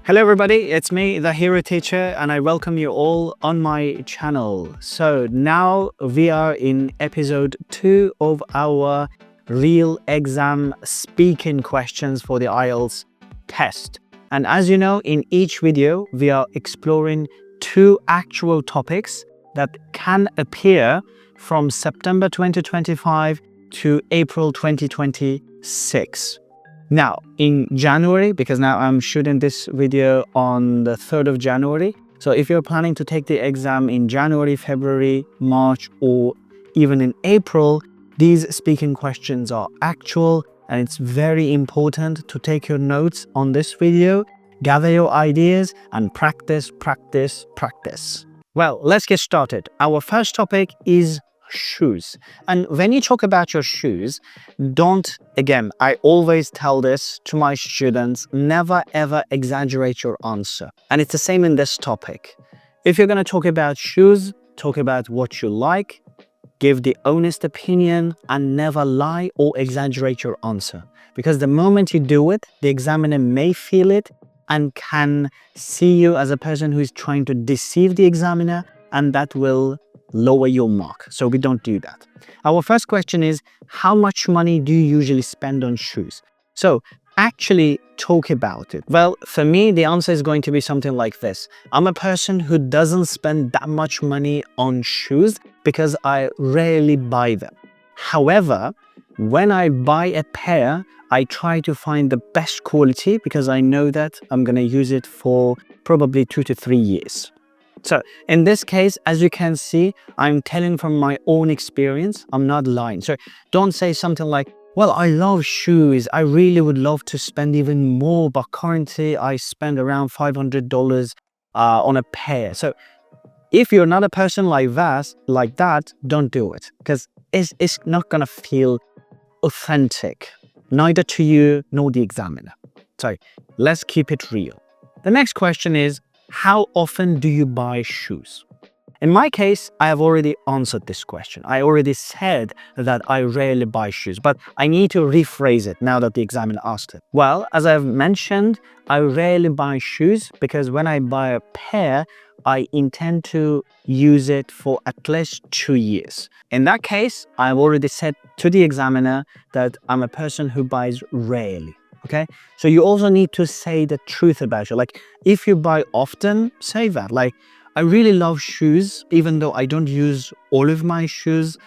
Hello everybody, it's me, the Hero Teacher, and I welcome you all on my channel. So now we are in episode 2 of our real exam speaking questions for the IELTS test. And as you know, in each video, we are exploring 2 actual topics that can appear from September 2025 to April 2026. Now, in January, because now I'm shooting this video on the 3rd of January. So if you're planning to take the exam in January, February, March, or even in April, these speaking questions are actual, and it's very important to take your notes on this video, gather your ideas, and practice. Well, let's get started. Our first topic is shoes. And when you talk about your shoes, I always tell this to my students, never ever exaggerate your answer. And it's the same in this topic. If you're going to talk about shoes, talk about what you like, give the honest opinion, and never lie or exaggerate your answer. Because the moment you do it, the examiner may feel it and can see you as a person who is trying to deceive the examiner, and that will lower your mark. So we don't do that. Our first question is, how much money do you usually spend on shoes? So actually talk about it. Well, for me, the answer is going to be something like this. I'm a person who doesn't spend that much money on shoes because I rarely buy them. However, when I buy a pair, I try to find the best quality because I know that I'm going to use it for probably 2 to 3 years. So in this case, as you can see, I'm telling from my own experience. I'm not lying. So don't say something like, well, I love shoes. I really would love to spend even more, but currently I spend around $500 on a pair. So if you're not a person like that, don't do it, because it's not going to feel authentic, neither to you nor the examiner. So let's keep it real. The next question is, how often do you buy shoes? In my case, I have already answered this question. I already said that I rarely buy shoes, but I need to rephrase it now that the examiner asked it. Well, as I've mentioned, I rarely buy shoes because when I buy a pair, I intend to use it for at least 2 years. In that case, I've already said to the examiner that I'm a person who buys rarely. Okay, so you also need to say the truth about you. Like, if you buy often, say that. Like, I really love shoes, even though I don't use all of my shoes.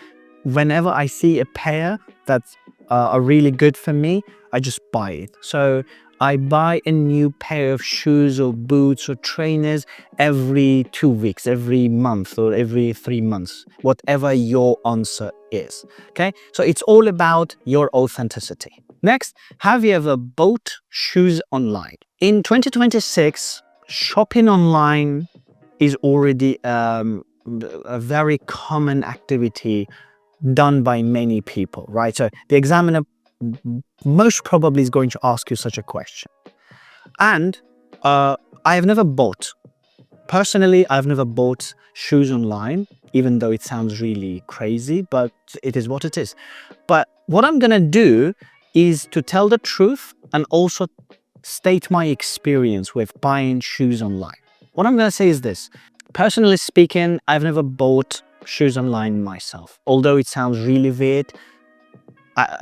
Whenever I see a pair that's are really good for me, I just buy it. So I buy a new pair of shoes or boots or trainers every 2 weeks, every month, or every 3 months, whatever your answer is. Okay, so it's all about your authenticity. Next, have you ever bought shoes online? In 2026, shopping online is already a very common activity done by many people, right? So the examiner most probably is going to ask you such a question. And I have never bought, personally, I've never bought shoes online, even though it sounds really crazy, but it is what it is. But what I'm gonna do is to tell the truth and also state my experience with buying shoes online. What I'm going to say is this. Personally speaking, I've never bought shoes online myself. Although it sounds really weird,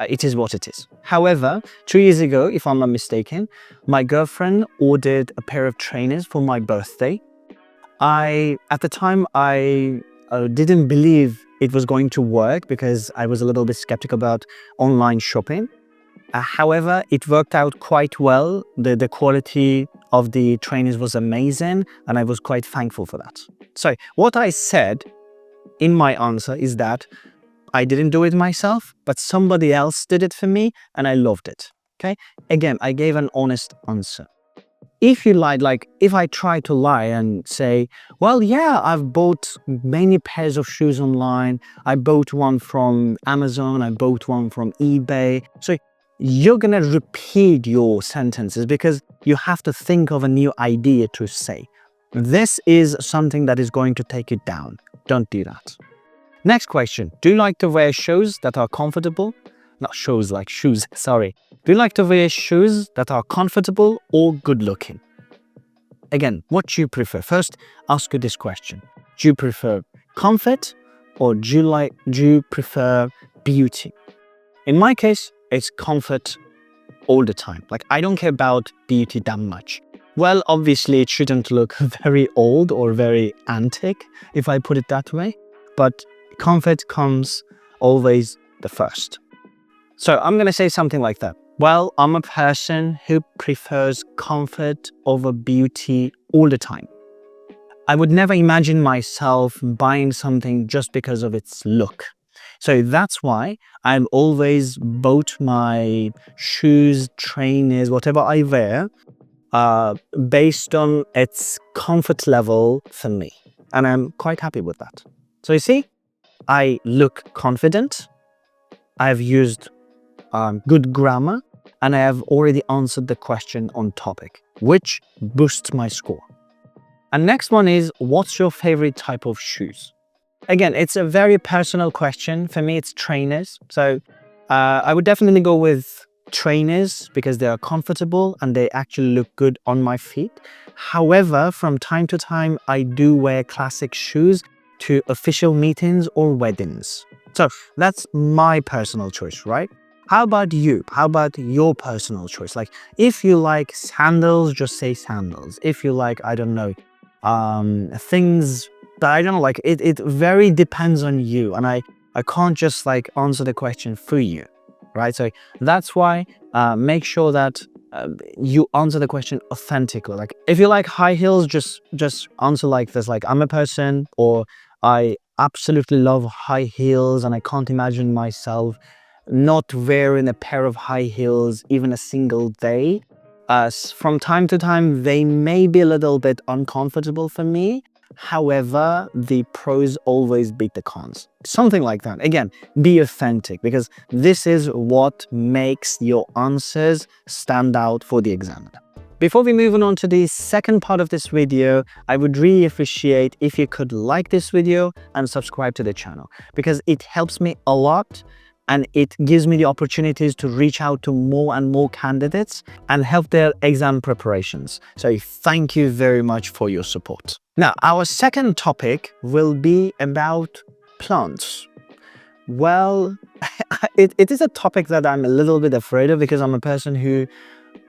it is what it is. However, 2 years ago, if I'm not mistaken, my girlfriend ordered a pair of trainers for my birthday. At the time, I didn't believe it was going to work because I was a little bit skeptical about online shopping. However, it worked out quite well. The quality of the trainers was amazing, and I was quite thankful for that. So what I said in my answer is that I didn't do it myself, but somebody else did it for me, and I loved it. Okay? Again, I gave an honest answer. If you lied, like if I try to lie and say, well, yeah, I've bought many pairs of shoes online. I bought one from Amazon. I bought one from eBay. So you're going to repeat your sentences because you have to think of a new idea to say. This is something that is going to take it down. Don't do that. Next question. Do you like to wear shoes that are comfortable? Not shoes like shoes, sorry. Do you like to wear shoes that are comfortable or good looking? Again, what do you prefer? First, ask you this question. Do you prefer comfort or do you prefer beauty? In my case, it's comfort all the time. Like, I don't care about beauty that much. Well, obviously, it shouldn't look very old or very antique, if I put it that way. But comfort comes always the first. So I'm going to say something like that. Well, I'm a person who prefers comfort over beauty all the time. I would never imagine myself buying something just because of its look. So that's why I've always bought my shoes, trainers, whatever I wear, based on its comfort level for me. And I'm quite happy with that. So you see, I look confident. I've used good grammar, and I have already answered the question on topic, which boosts my score. And next one is, what's your favorite type of shoes? Again, it's a very personal question. For me, it's trainers. So I would definitely go with trainers because they are comfortable and they actually look good on my feet. However, from time to time, I do wear classic shoes to official meetings or weddings. So that's my personal choice, right? How about you? How about your personal choice? Like, if you like sandals, just say sandals. If you like, I don't know, things that I don't know, like it very depends on you. And I can't just like answer the question for you, right? So that's why make sure that you answer the question authentically. Like, if you like high heels, just answer like this, like, I'm a person, or I absolutely love high heels and I can't imagine myself not wearing a pair of high heels even a single day. From time to time, they may be a little bit uncomfortable for me. However, the pros always beat the cons. Something like that. Again, be authentic, because this is what makes your answers stand out for the examiner. Before we move on to the second part of this video, I would really appreciate if you could like this video and subscribe to the channel, because it helps me a lot and it gives me the opportunities to reach out to more and more candidates and help their exam preparations. So thank you very much for your support. Now, our second topic will be about plants. Well, it is a topic that I'm a little bit afraid of, because I'm a person who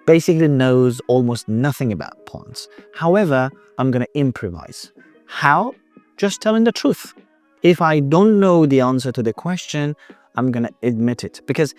basically knows almost nothing about plants. However, I'm going to improvise. How? Just telling the truth. If I don't know the answer to the question, I'm going to admit it, because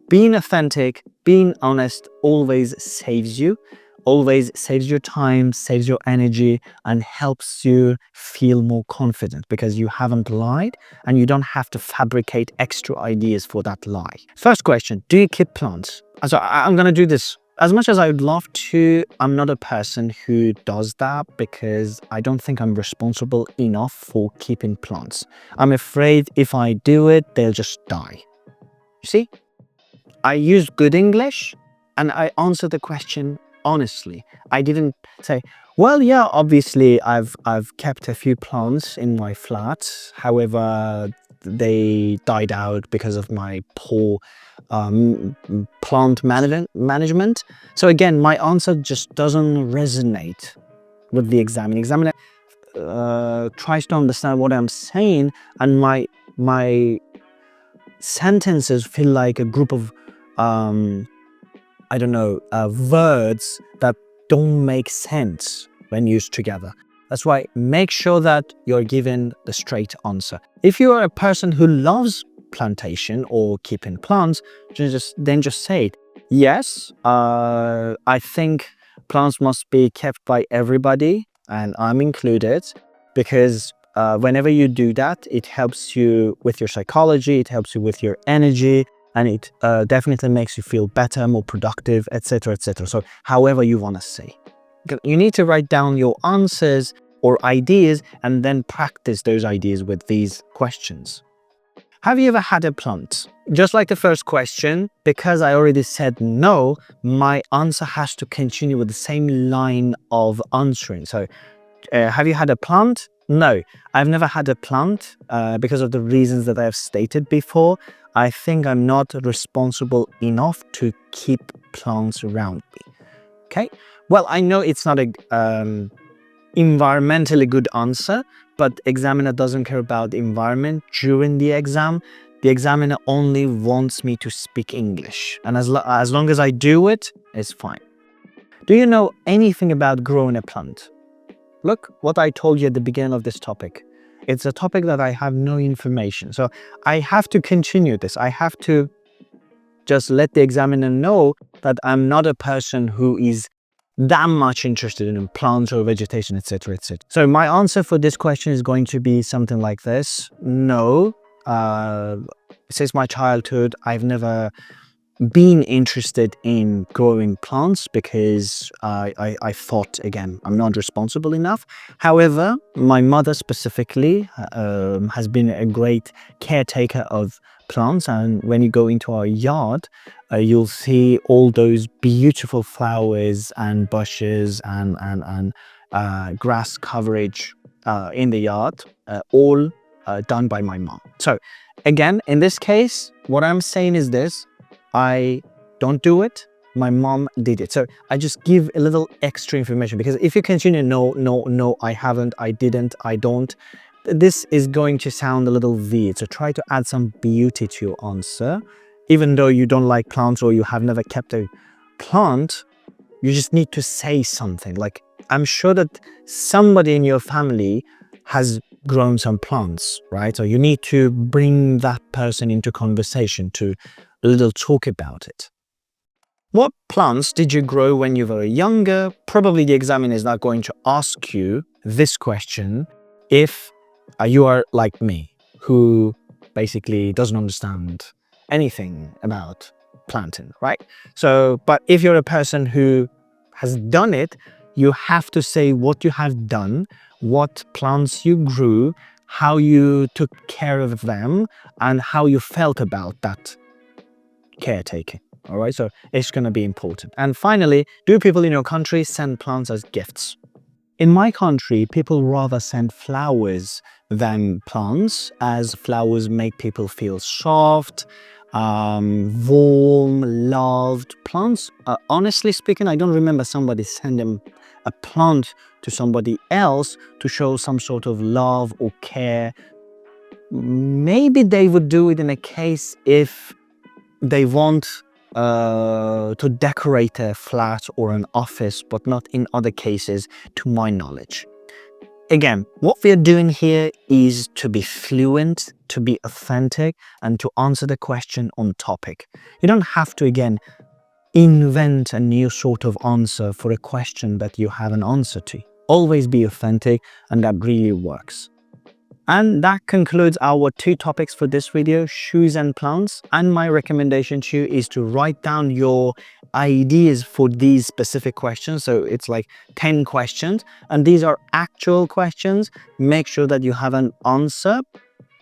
being authentic, being honest always saves you, always saves your time, saves your energy, and helps you feel more confident, because you haven't lied and you don't have to fabricate extra ideas for that lie. First question, do you keep plants? So I'm going to do this. As much as I would love to, I'm not a person who does that, because I don't think I'm responsible enough for keeping plants. I'm afraid if I do it, they'll just die. You see, I use good English and I answer the question honestly. I didn't say, well, yeah, obviously I've kept a few plants in my flat. However, they died out because of my poor plant management. So again, my answer just doesn't resonate with the examiner. Examiner tries to understand what I'm saying, and my sentences feel like a group of I don't know, words that don't make sense when used together. That's why make sure that you're given the straight answer. If you are a person who loves plantation or keeping plants, then just say it. Yes, I think plants must be kept by everybody, and I'm included, because whenever you do that, it helps you with your psychology, it helps you with your energy, and it definitely makes you feel better, more productive, etc., etc. So however you want to say. You need to write down your answers or ideas and then practice those ideas with these questions. Have you ever had a plant? Just like the first question, because I already said no, my answer has to continue with the same line of answering. So have you had a plant? No, I've never had a plant because of the reasons that I have stated before. I think I'm not responsible enough to keep plants around me. Okay, well, I know it's not a environmentally good answer, but examiner doesn't care about the environment during the exam. The examiner only wants me to speak English, and as long as I do it, it's fine. Do you know anything about growing a plant? Look, what I told you at the beginning of this topic. It's a topic that I have no information. So I have to continue this. I have to just let the examiner know that I'm not a person who is that much interested in plants or vegetation, etc., etc. So my answer for this question is going to be something like this. No, since my childhood, I've never been interested in growing plants because I thought, again, I'm not responsible enough. However, my mother specifically has been a great caretaker of plants, and when you go into our yard, you'll see all those beautiful flowers and bushes and grass coverage in the yard, all done by my mom. So again, in this case, what I'm saying is this: I don't do it. My mom did it. So I just give a little extra information, because if you continue, no, I haven't, I didn't, I don't, this is going to sound a little weird. So try to add some beauty to your answer. Even though you don't like plants or you have never kept a plant, you just need to say something. Like, I'm sure that somebody in your family has grown some plants, right? So you need to bring that person into conversation to a little talk about it. What plants did you grow when you were younger? Probably the examiner is not going to ask you this question if you are like me, who basically doesn't understand anything about planting, right? So, but if you're a person who has done it, you have to say what you have done, what plants you grew, how you took care of them, and how you felt about that caretaking. All right, so it's going to be important. And finally, do people in your country send plants as gifts? In my country, people rather send flowers than plants, as flowers make people feel soft, warm, loved. Plants, honestly speaking, I don't remember somebody sending a plant to somebody else to show some sort of love or care. Maybe they would do it in a case if they want to decorate a flat or an office, but not in other cases, to my knowledge. Again, what we are doing here is to be fluent, to be authentic, and to answer the question on topic. You don't have to, again, invent a new sort of answer for a question that you have an answer to. Always be authentic, and that really works. And that concludes our 2 topics for this video, shoes and plants. And my recommendation to you is to write down your ideas for these specific questions. So it's like 10 questions, and these are actual questions. Make sure that you have an answer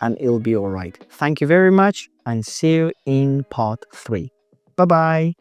and it'll be all right. Thank you very much, and see you in part 3. Bye-bye.